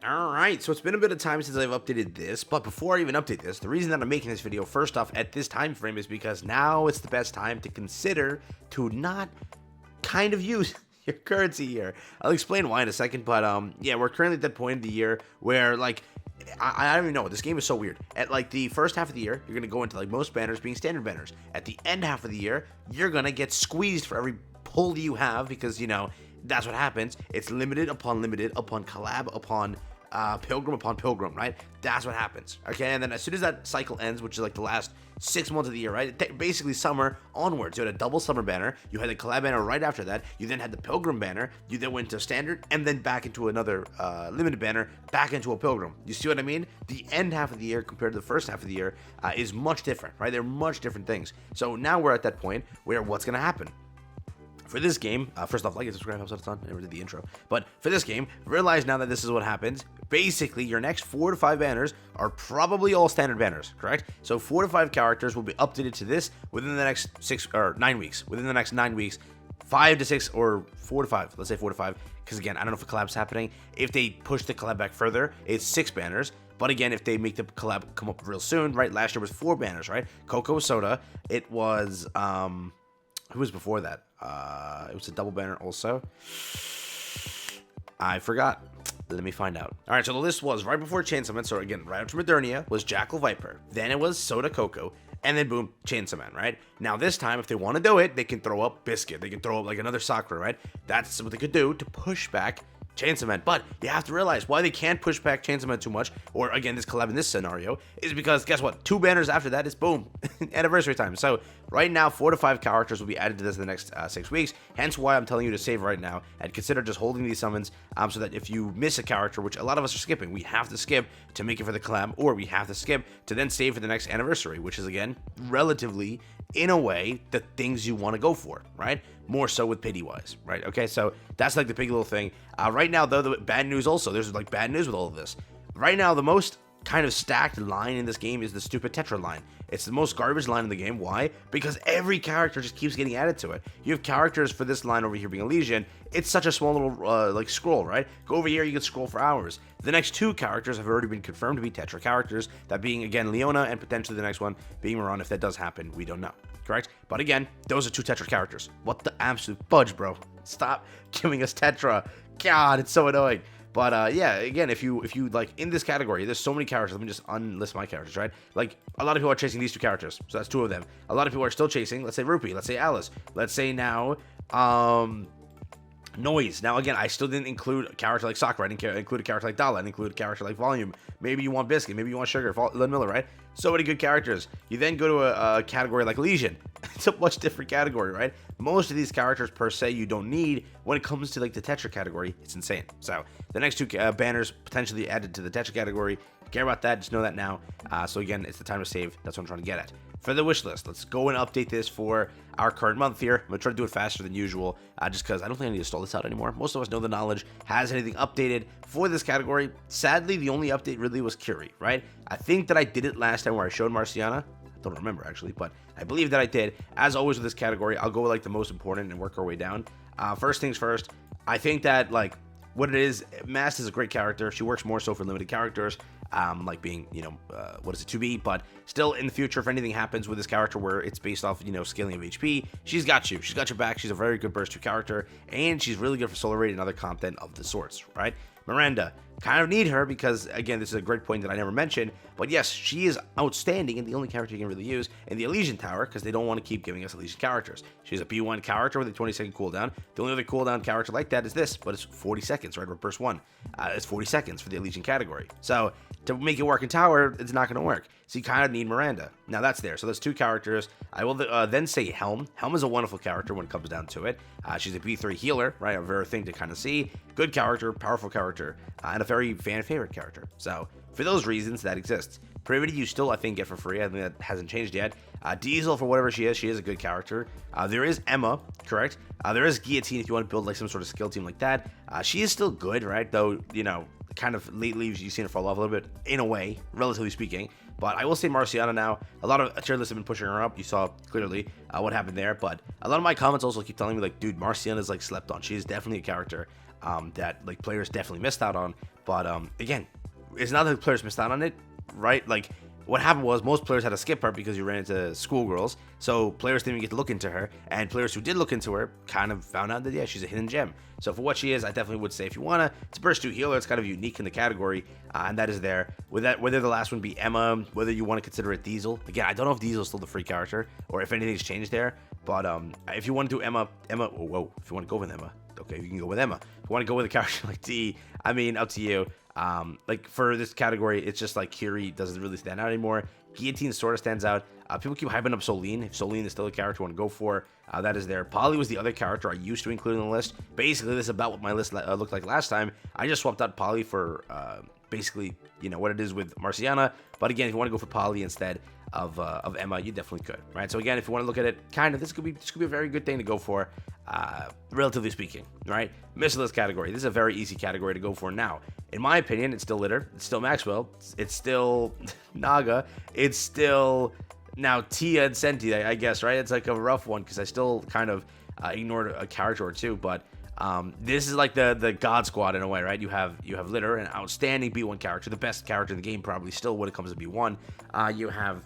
Alright, so it's been a bit of time since I've updated this, but before I even update this, the reason that I'm making this video first off at this time frame is because now it's the best time to consider to not kind of use your currency here. I'll explain why in a second, but yeah, we're currently at that point of the year where, like, I don't even know, this game is so weird. At like the first half of the year, you're gonna go into like most banners being standard banners. At the end half of the year, you're gonna get squeezed for every pull you have because, you know, that's what happens. It's limited upon collab upon pilgrim upon pilgrim, right? That's what happens, okay? And then as soon as that cycle ends, which is like the last 6 months of the year, right? Basically summer onwards. You had a double summer banner, you had the collab banner right after that, you then had the pilgrim banner, you then went to standard, and then back into another limited banner, back into a pilgrim. You see what I mean? The end half of the year compared to the first half of the year is much different, right? They're much different things. So now we're at that point where what's gonna happen? For this game, first off, like and subscribe, helps out a ton. I never did the intro. But for this game, realize now that this is what happens. Basically, your next 4 to 5 banners are probably all standard banners, correct? So 4 to 5 characters will be updated to this within the next 9 weeks. Within the next 9 weeks, 5 to 6 or 4 to 5. Let's say 4 to 5, because again, I don't know if a collab's happening. If they push the collab back further, it's 6 banners. But again, if they make the collab come up real soon, right? Last year was 4 banners, right? Cocoa Soda. It was who was before that? It was a double banner also. I forgot. Let me find out. All right, so the list was right before Chainsaw Man. So again, right after Modernia was Jackal Viper. Then it was Soda Cocoa. And then boom, Chainsaw Man, right? Now this time, if they want to do it, they can throw up Biscuit. They can throw up like another Sakura, right? That's what they could do to push back Chainsaw Man. But you have to realize why they can't push back Chainsaw Man too much, or again, this collab in this scenario, is because guess what? 2 banners after that is boom, anniversary time. So right now, 4 to 5 characters will be added to this in the next 6 weeks. Hence why I'm telling you to save right now and consider just holding these summons so that if you miss a character, which a lot of us are skipping, we have to skip to make it for the collab, or we have to skip to then save for the next anniversary, which is again, relatively, in a way, the things you want to go for, right? More so with pity-wise, right? Okay, so that's like the big little thing. Right now, though, the bad news also, there's like bad news with all of this. Right now, the most kind of stacked line in this game is the stupid Tetra line. It's the most garbage line in the game. Why? Because every character just keeps getting added to it. You have characters for this line over here being a Legion. It's such a small little like scroll, right? Go over here, you can scroll for hours. The next 2 characters have already been confirmed to be Tetra characters, that being again Leona and potentially the next one being Miran. If that does happen, we don't know, correct? But again, those are 2 Tetra characters. What the absolute fudge, bro? Stop giving us Tetra. God, it's so annoying. But yeah, again, if you like in this category, there's so many characters. Let me just unlist my characters, right? Like a lot of people are chasing these 2 characters, so that's 2 of them. A lot of people are still chasing, let's say Rupee, let's say Alice, let's say now Noise. Now again, I still didn't include a character like Sakura. I didn't include a character like Dala. I didn't include a character like Volume. Maybe you want Biscuit. Maybe you want Sugar. Len Miller, right? So many good characters. You then go to a category like Legion. It's a much different category, right? Most of these characters per se you don't need. When it comes to like the Tetra category, it's insane. So the next 2 banners potentially added to the Tetra category. Care about that, just know that now. So again, it's the time to save. That's what I'm trying to get at. For the wish list, let's go and update this for our current month here. I'm gonna try to do it faster than usual, just because I don't think I need to stall this out anymore. Most of us know the knowledge. Has anything updated for this category? Sadly, the only update really was Curie, right? I think that I did it last time where I showed Marciana. I don't remember actually, but I believe that I did. As always with this category, I'll go with like the most important and work our way down. First things first, I think that like what it is, Mast is a great character. She works more so for limited characters, like being, you know, what is it, 2B, but still in the future, if anything happens with this character where it's based off, you know, scaling of HP, she's got you. She's got your back. She's a very good burst 2 character, and she's really good for solar rate and other content of the sorts, right? Miranda, kind of need her because, again, this is a great point that I never mentioned, but yes, she is outstanding and the only character you can really use in the Elysian Tower because they don't want to keep giving us Elysian characters. She's a B1 character with a 20-second cooldown. The only other cooldown character like that is this, but it's 40 seconds, right? Or burst 1. It's 40 seconds for the Elysian category. So to make it work in Tower, it's not going to work. So you kind of need Miranda. Now that's there. So there's 2 characters. I will then say Helm. Helm is a wonderful character when it comes down to it. She's a B3 healer, right? A rare thing to kind of see. Good character, powerful character, and a very fan favorite character. So for those reasons, that exists. Privity, you still, I think, get for free. I think that hasn't changed yet. Diesel, for whatever she is a good character. There is Emma, correct? There is Guillotine if you want to build like some sort of skill team like that. She is still good, right? Though, you know, kind of lately you've seen her fall off a little bit, in a way, relatively speaking. But I will say Marciana now. A lot of tier lists have been pushing her up. You saw clearly what happened there. But a lot of my comments also keep telling me, like, dude, Marciana is like slept on. She is definitely a character that like players definitely missed out on. But again, it's not that players missed out on it, right? Like what happened was most players had to skip her because you ran into schoolgirls, so players didn't even get to look into her, and players who did look into her kind of found out that, yeah, she's a hidden gem. So for what she is, I definitely would say if you wanna, it's a burst 2 healer, it's kind of unique in the category, and that is there. With that, whether the last one be Emma, whether you want to consider it Diesel, again, I don't know if Diesel's still the free character or if anything's changed there, but if you want to do Emma, whoa, if you want to go with Emma, okay, you can go with Emma. If you want to go with a character like D, I mean, up to you. Like for this category, it's just like Curie doesn't really stand out anymore. Guillotine sort of stands out. People keep hyping up Solene. If Solene is still a character you want to go for, that is there. Polly was the other character I used to include in the list. Basically, this is about what my list looked like last time. I just swapped out Polly for basically, you know, what it is with Marciana. But again, if you want to go for Polly instead of Emma, you definitely could, right? So again, if you want to look at it, kind of, this could be a very good thing to go for, relatively speaking, right? Miscellaneous category. This is a very easy category to go for now. In my opinion, it's still Litter, it's still Maxwell, it's still Naga, it's still now Tia and Senti, I guess, right? It's like a rough one because I still kind of ignored a character or two, but this is like the God Squad in a way, right? You have Litter, an outstanding B1 character, the best character in the game probably still when it comes to B1. You have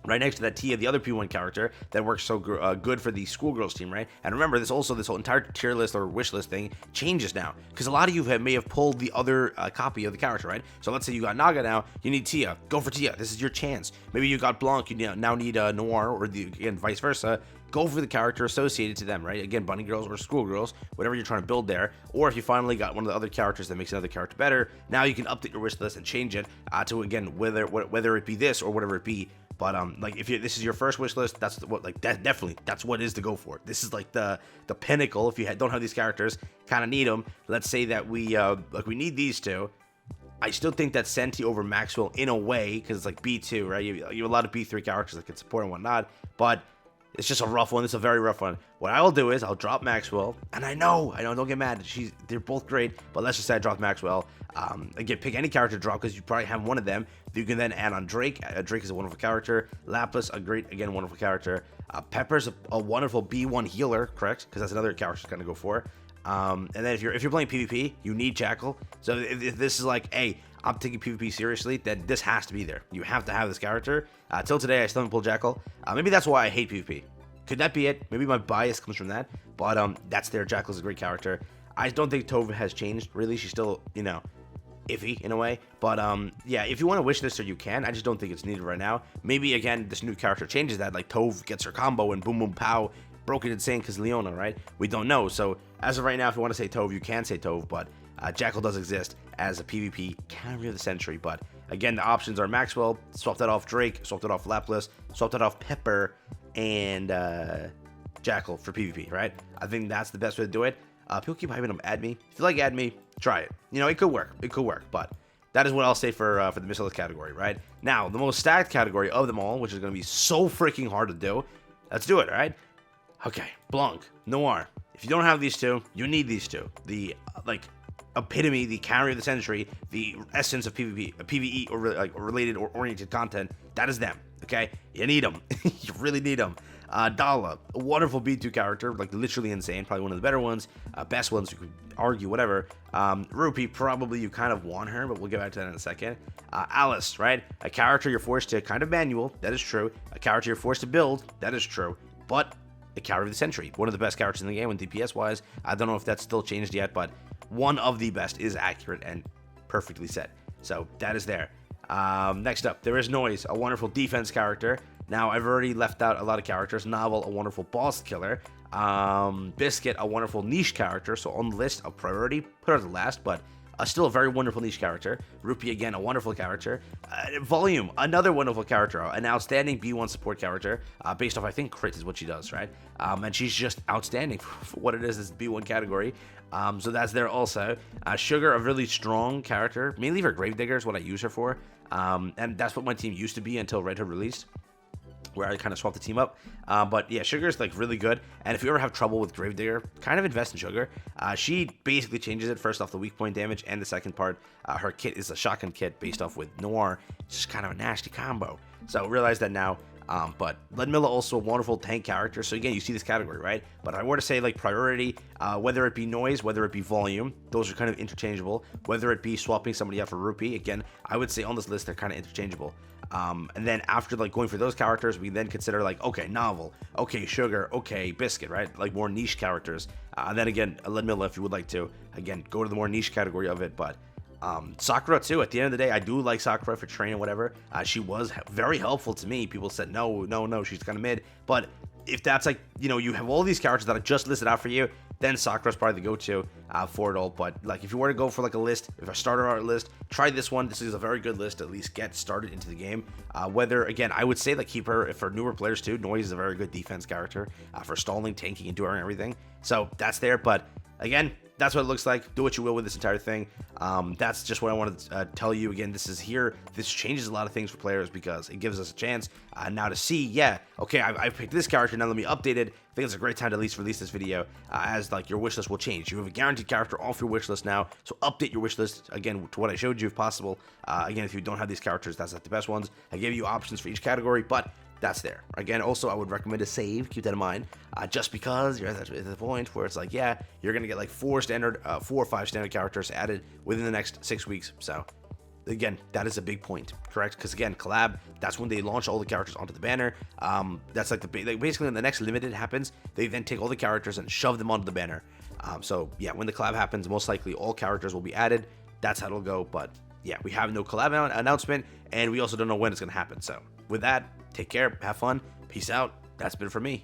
right next to that Tia, the other P1 character that works so good for the Schoolgirls team, right? And remember, this whole entire tier list or wish list thing changes now, because a lot of you may have pulled the other copy of the character, right? So let's say you got Naga now, you need Tia, go for Tia. This is your chance. Maybe you got Blanc, you now need Noir, or again vice versa. Go for the character associated to them, right? Again, bunny girls or schoolgirls, whatever you're trying to build there. Or if you finally got one of the other characters that makes another character better, now you can update your wish list and change it to, again, whether it be this or whatever it be. But like if this is your first wish list, that's what definitely that's what is to go for. This is like the pinnacle. If you don't have these characters, kind of need them. Let's say that we need these two. I still think that Senti over Maxwell in a way, because it's like B2, right? You have a lot of B3 characters that can support and whatnot, but it's just a rough one. It's a very rough one. What I will do is I'll drop Maxwell, and I know, don't get mad. They're both great, but let's just say I drop Maxwell. Again, pick any character to drop because you probably have one of them. You can then add on Drake. Drake is a wonderful character. Lapis, a great, again, wonderful character. Pepper's a wonderful B1 healer, correct? Because that's another character to kind of go for. And then if you're playing PvP, you need Jackal. So if this is like, hey, I'm taking PvP seriously, then this has to be there. You have to have this character. Till today, I still haven't pulled Jackal. Maybe that's why I hate PvP. Could that be it? Maybe my bias comes from that. But that's there. Jackal's a great character. I don't think Tove has changed, really. She's still, iffy in a way. But yeah, if you want to wish this, you can. I just don't think it's needed right now. Maybe, again, this new character changes that. Like Tove gets her combo and boom, boom, pow. Broken Insane because Leona, right? We don't know. So as of right now, if you want to say Tove, you can say Tove. But Jackal does exist as a PvP carry of the century. But again, the options are Maxwell, swap that off Drake, swap that off Lapis, swap that off Pepper, and Jackal for PvP, right? I think that's the best way to do it. People keep hyping them, add me. If you like add me, try it. It could work. It could work, but that is what I'll say for the miscellaneous category, right? Now, the most stacked category of them all, which is going to be so freaking hard to do. Let's do it, all right? Okay, Blanc, Noir. If you don't have these two, you need these two. The epitome, the carry of the century, the essence of PvP, PvE or related or oriented content. That is them. Okay, you need them. You really need them. Dala, a wonderful B2 character, like literally insane, probably one of the better ones, best ones. You could argue, whatever. Rupee, probably you kind of want her, but we'll get back to that in a second. Alice, right? A character you're forced to kind of manual. That is true. A character you're forced to build. That is true. But the carry of the century, one of the best characters in the game, when DPS wise. I don't know if that's still changed yet, but one of the best is accurate and perfectly set. So that is there. Next up, there is Noise, a wonderful defense character. Now, I've already left out a lot of characters. Novel, a wonderful boss killer. Biscuit, a wonderful niche character. So on the list of priority, put her at the last, but still a very wonderful niche character. Rupee, again, a wonderful character. Volume, another wonderful character. An outstanding B1 support character. Based off, I think, crit is what she does, right? And she's just outstanding for what it is, this B1 category. So that's there also. Sugar, a really strong character. Mainly for Gravedigger is what I use her for. And that's what my team used to be until Red Hood released, where I kind of swapped the team up. But yeah, Sugar is really good. And if you ever have trouble with Gravedigger, kind of invest in Sugar. She basically changes it first off the weak point damage, and the second part, her kit is a shotgun kit based off with Noir. It's just kind of a nasty combo. So realize that now. But Ludmilla also a wonderful tank character. So again, you see this category, right? But if I were to say like priority, whether it be noise, whether it be volume, those are kind of interchangeable. Whether it be swapping somebody out for rupee, again, I would say on this list they're kind of interchangeable. And then after like going for those characters, we then consider like, okay, novel, okay, sugar, okay, biscuit, right? Like more niche characters. And then again, Ludmilla, if you would like to, again, go to the more niche category of it. But Sakura too, at the end of the day, I do like Sakura for training, whatever. She was very helpful to me. People said, no, she's kind of mid. But if that's like, you have all these characters that I just listed out for you, then Sakura's probably the go-to for it all. But like, if you were to go for like a list, if I started our list, try this one. This is a very good list to at least get started into the game. Whether, again, I would say like keep her for newer players too. Noise is a very good defense character for stalling, tanking, enduring, everything. So that's there. But again, that's what it looks like. Do what you will with this entire thing. That's just what I wanted to tell you. Again, this changes a lot of things for players because it gives us a chance now to see, yeah, okay, I've picked this character, now let me update it. I think it's a great time to at least release this video as like your wish list will change. You have a guaranteed character off your wish list now, so update your wish list, again, to what I showed you if possible. Again, if you don't have these characters, that's not the best ones. I gave you options for each category, but that's there. Again, also, I would recommend a save. Keep that in mind. Just because you're at the point where it's like, yeah, you're going to get like 4 or 5 standard characters added within the next 6 weeks. So, again, that is a big point, correct? Because, again, collab, that's when they launch all the characters onto the banner. That's like basically when the next limited happens, they then take all the characters and shove them onto the banner. So, yeah, when the collab happens, most likely all characters will be added. That's how it'll go. But, yeah, we have no collab announcement, and we also don't know when it's going to happen. So, with that, take care, have fun, peace out. That's been for me.